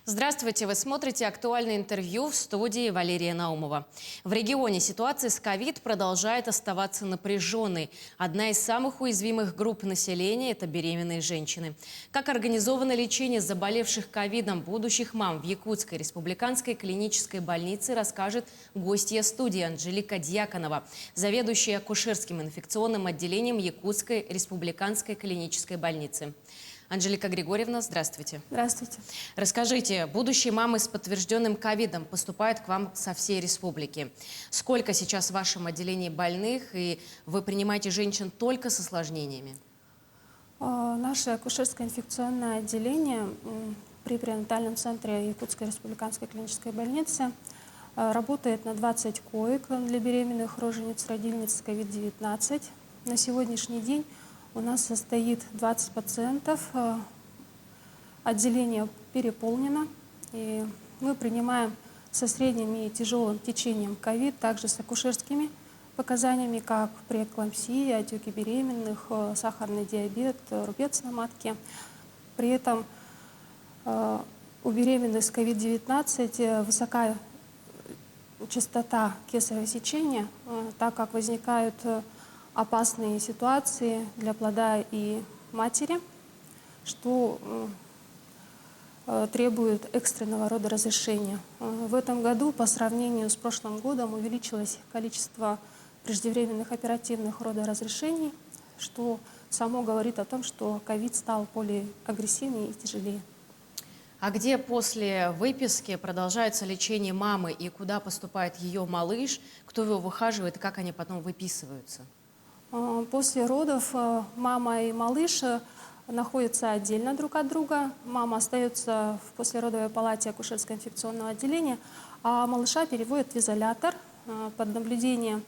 Здравствуйте, вы смотрите «Актуальное интервью» в студии Валерия Наумова. В регионе ситуация с ковид продолжает оставаться напряженной. Одна из самых уязвимых групп населения – это беременные женщины. Как организовано лечение заболевших ковидом будущих мам в Якутской республиканской клинической больнице, расскажет гостья студии Анжелика Дьяконова, заведующая акушерским инфекционным отделением Якутской республиканской клинической больницы. Анжелика Григорьевна, здравствуйте. Здравствуйте. Расскажите, будущие мамы с подтвержденным ковидом поступают к вам со всей республики. Сколько сейчас в вашем отделении больных, и вы принимаете женщин только с осложнениями? Наше акушерское инфекционное отделение при перинатальном центре Якутской республиканской клинической больницы работает на 20 коек для беременных рожениц-родильниц с COVID-19. На сегодняшний день у нас состоит 20 пациентов, отделение переполнено, и мы принимаем со средним и тяжелым течением ковид, также с акушерскими показаниями, как преэклампсия, отеки беременных, сахарный диабет, рубец на матке. При этом у беременных с COVID-19 высокая частота кесарево сечения, так как возникают опасные ситуации для плода и матери, что требует экстренного родоразрешения. В этом году по сравнению с прошлым годом увеличилось количество преждевременных оперативных родоразрешений, что само говорит о том, что ковид стал более агрессивнее и тяжелее. А где после выписки продолжается лечение мамы и куда поступает ее малыш, кто его выхаживает и как они потом выписываются? После родов мама и малыш находятся отдельно друг от друга. Мама остается в послеродовой палате акушерско-инфекционного отделения, а малыша переводят в изолятор под наблюдение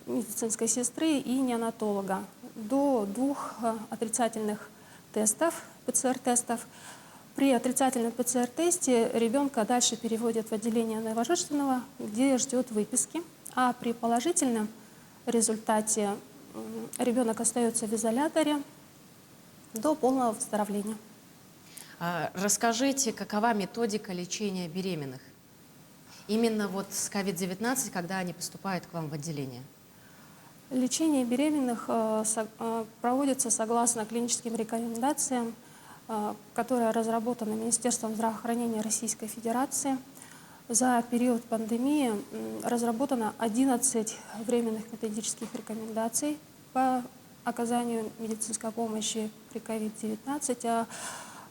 медицинской сестры и неонатолога до 2 отрицательных тестов, ПЦР-тестов. При отрицательном ПЦР-тесте ребенка дальше переводят в отделение новорожденного, где ждет выписки, а при положительном результате ребенок остается в изоляторе до полного выздоровления. Расскажите, какова методика лечения беременных? Именно вот с COVID-19, когда они поступают к вам в отделение? Лечение беременных проводится согласно клиническим рекомендациям, которые разработаны Министерством здравоохранения Российской Федерации. За период пандемии разработано 11 временных методических рекомендаций по оказанию медицинской помощи при COVID-19. А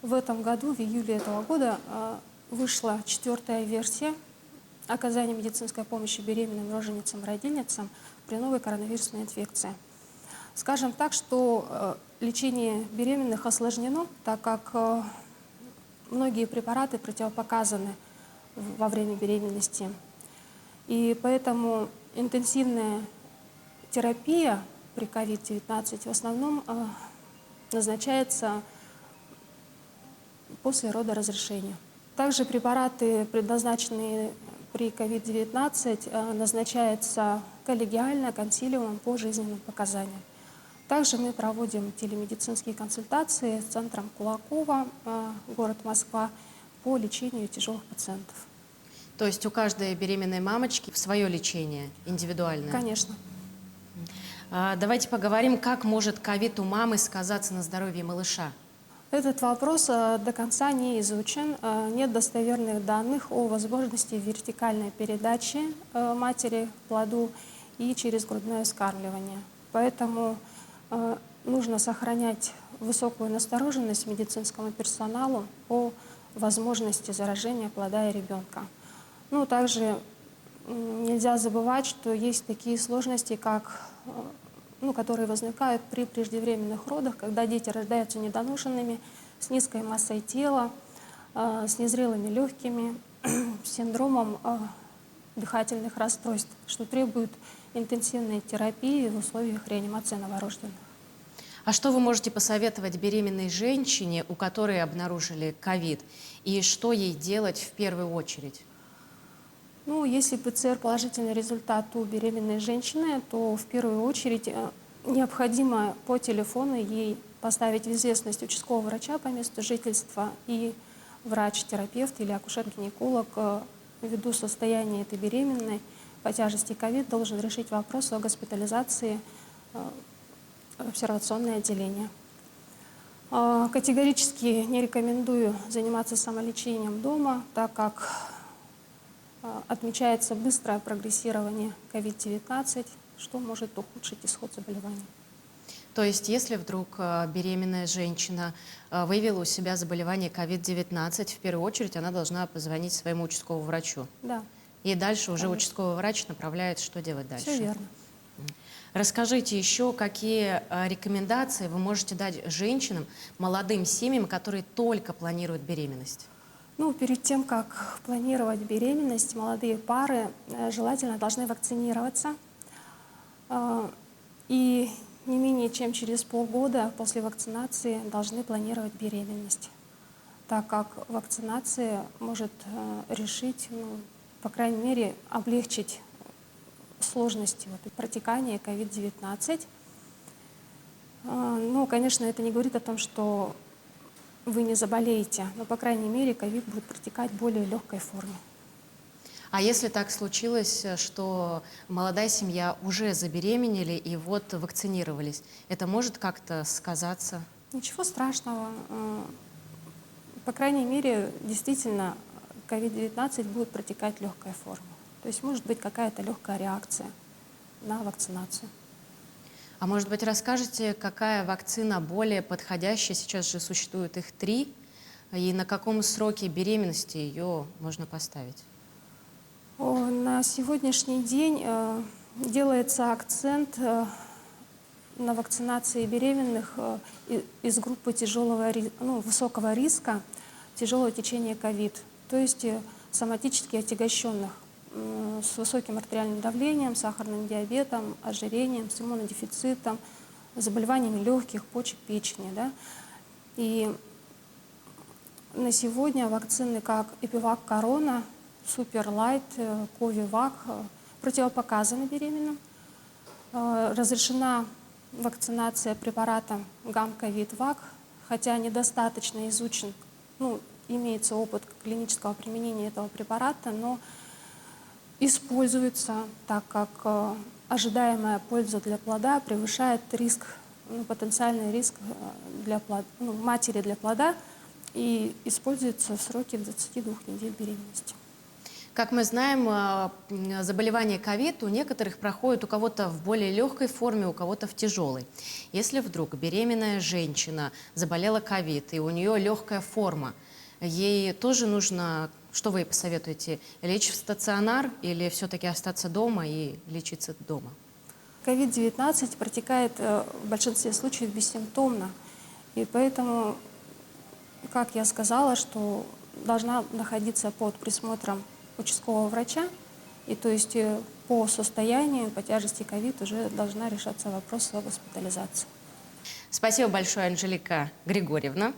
в этом году, в июле этого года, вышла 4-я версия оказания медицинской помощи беременным роженицам-родильницам при новой коронавирусной инфекции. Скажем так, что лечение беременных осложнено, так как многие препараты противопоказаны во время беременности. И поэтому интенсивная терапия при COVID-19 в основном назначается после родоразрешения. Также препараты, предназначенные при COVID-19, назначаются коллегиально, консилиумом по жизненным показаниям. Также мы проводим телемедицинские консультации с центром Кулакова, город Москва, по лечению тяжелых пациентов. То есть у каждой беременной мамочки свое лечение индивидуальное? Конечно. Давайте поговорим, как может ковид у мамы сказаться на здоровье малыша. Этот вопрос до конца не изучен. Нет достоверных данных о возможности вертикальной передачи матери к плоду и через грудное вскармливание. Поэтому нужно сохранять высокую настороженность медицинскому персоналу о возможности заражения плода и ребенка. Ну, также нельзя забывать, что есть такие сложности, которые возникают при преждевременных родах, когда дети рождаются недоношенными, с низкой массой тела, с незрелыми легкими, с синдромом дыхательных расстройств, что требует интенсивной терапии в условиях реанимации новорожденных. А что вы можете посоветовать беременной женщине, у которой обнаружили ковид, и что ей делать в первую очередь? Ну, если ПЦР положительный результат у беременной женщины, то в первую очередь необходимо по телефону ей поставить в известность участкового врача по месту жительства и врач-терапевт или акушер-гинеколог ввиду состояния этой беременной по тяжести ковид должен решить вопрос о госпитализации в обсервационное отделение. Категорически не рекомендую заниматься самолечением дома, так как отмечается быстрое прогрессирование COVID-19, что может ухудшить исход заболевания. То есть, если вдруг беременная женщина выявила у себя заболевание COVID-19, в первую очередь она должна позвонить своему участковому врачу. Да, И дальше уже конечно. участковый врач направляет, что делать дальше. Все верно. Расскажите еще, какие рекомендации вы можете дать женщинам, молодым семьям, которые только планируют беременность? Ну, перед тем, как планировать беременность, молодые пары желательно должны вакцинироваться. И не менее чем через полгода после вакцинации должны планировать беременность, так как вакцинация может решить, по крайней мере, облегчить сложности протекания COVID-19. Ну, конечно, это не говорит о том, что вы не заболеете, но, по крайней мере, ковид будет протекать в более легкой форме. А если так случилось, что молодая семья уже забеременели и вот вакцинировались, это может как-то сказаться? Ничего страшного. По крайней мере, действительно, COVID-19 будет протекать в легкой форме. То есть может быть какая-то легкая реакция на вакцинацию. А может быть, расскажете, какая вакцина более подходящая? Сейчас же существует их 3. И на каком сроке беременности ее можно поставить? На сегодняшний день делается акцент на вакцинации беременных из группы высокого риска тяжелого течения ковид, то есть соматически отягощенных с высоким артериальным давлением, сахарным диабетом, ожирением, с иммунодефицитом, заболеваниями легких, почек, печени. Да? И на сегодня вакцины как Эпивак Корона, Суперлайт, Ковивак противопоказаны беременным. Разрешена вакцинация препаратом Гамковид-Вак, хотя недостаточно изучен, имеется опыт клинического применения этого препарата, но используется, так как ожидаемая польза для плода превышает риск, потенциальный риск для матери для плода и используется в сроке 22 недель беременности. Как мы знаем, заболевание ковид у некоторых проходит у кого-то в более легкой форме, у кого-то в тяжелой. Если вдруг беременная женщина заболела ковид и у нее легкая форма, ей тоже нужно, что вы ей посоветуете, лечь в стационар или все-таки остаться дома и лечиться дома? COVID-19 протекает в большинстве случаев бессимптомно, и поэтому, как я сказала, что должна находиться под присмотром участкового врача, и то есть по состоянию, по тяжести ковид уже должна решаться вопрос о госпитализации. Спасибо большое, Анжелика Григорьевна.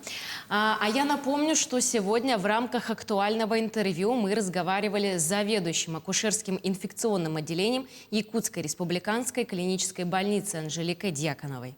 А я напомню, что сегодня в рамках актуального интервью мы разговаривали с заведующим акушерским инфекционным отделением Якутской республиканской клинической больницы Анжеликой Дьяконовой.